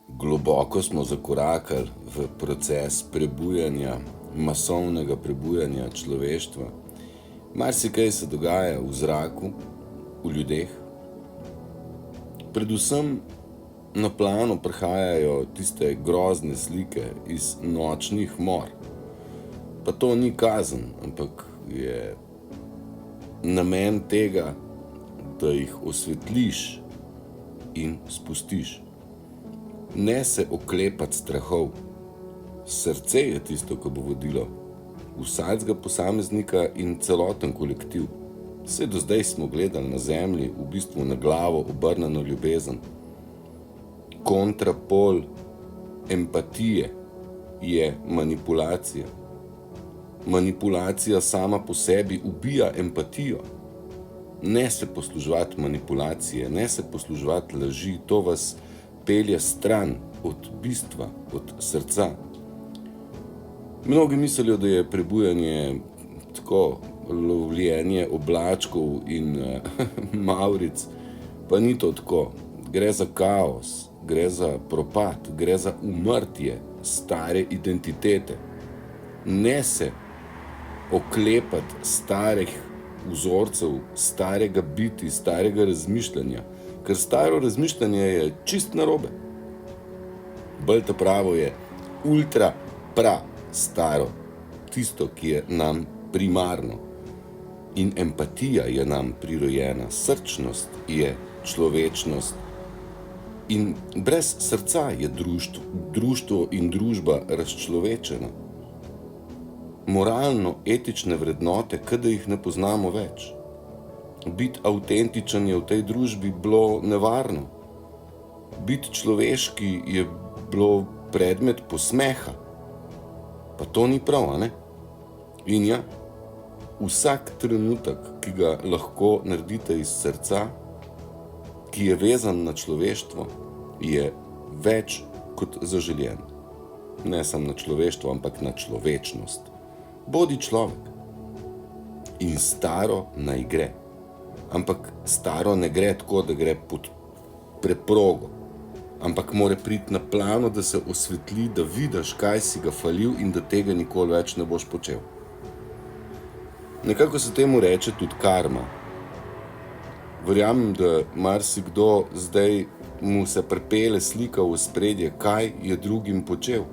Globoko smo zakorakali v proces prebujanja, masovnega prebujanja človeštva. Marsikaj se dogaja v zraku, v ljudeh. Predvsem na plano prihajajo tiste grozne slike iz nočnih mor. Pa to ni kazen, ampak je namen tega, da jih osvetliš in spustiš. Ne se oklepati strahov. Srce je tisto, ki bo vodilo vsakega posameznika in celoten kolektiv. Vse do zdaj smo gledali na zemlji v bistvu na glavo obrnjeno ljubezen. Kontrapol empatije je manipulacija. Manipulacija sama po sebi ubija empatijo. Ne se posluževati manipulacije, ne se posluževati laži, to vas pelje stran od bistva, od srca. Mnogi mislijo, da je prebujanje tako lovljenje oblačkov in mavric, pa ni to tako. Gre za kaos, gre za propad, gre za umrtje stare identitete. Ne se oklepati starih vzorcev, starega biti, starega razmišljanja, ker staro razmišljanje je čist narobe. Bolj ta pravo je ultra staro, tisto, ki je nam primarno. In empatija je nam prirojena, srčnost je človečnost. In brez srca je društvo in družba razčlovečena. Moralno-etične vrednote, da jih ne poznamo več. Biti avtentičen je v tej družbi bilo nevarno. Biti človeški je bilo predmet posmeha. Pa to ni prav, a ne? In ja, vsak trenutek, ki ga lahko naredite iz srca, ki je vezan na človeštvo, je več kot zaželjen. Ne samo na človeštvo, ampak na človečnost. Bodi človek. In staro naj gre. Ampak staro ne gre tako, da gre pod preprogo. Ampak mora priti na plano, da se osvetli, da vidiš, kaj si ga falil in da tega nikoli več ne boš počel. Nekako se temu reče tudi karma. Verjamem, da marsikdo zdaj mu se pripelje slika v ospredje, kaj je drugim počel.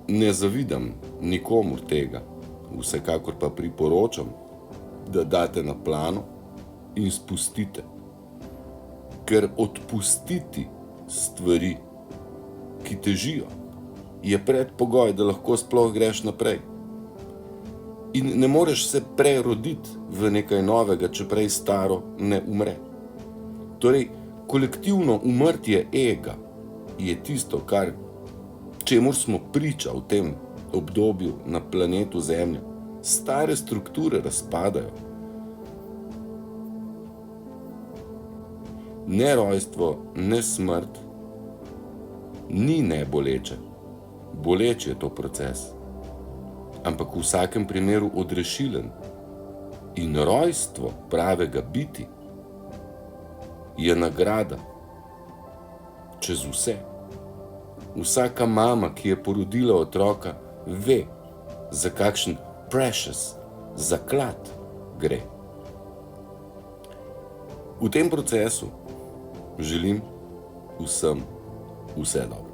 Ne zavidam nikomur tega, vsekakor pa priporočam, da date na plano in spustite. Ker odpustiti stvari, ki težijo, je predpogoj, da lahko sploh greš naprej. In ne moreš se preroditi v nekaj novega, če prej staro ne umre. Torej, kolektivno umrtje ega je tisto, čemur smo priča v tem obdobju na planetu Zemlja. Stare strukture razpadajo. Ne rojstvo, ne smrt ni neboleče. Boleč je to proces. Ampak v vsakem primeru odrešilen. In rojstvo pravega biti je nagrada čez vse. Vsaka mama, ki je porodila otroka, ve, za kakšen precious zaklad gre. V tem procesu želim vsem vse dobro.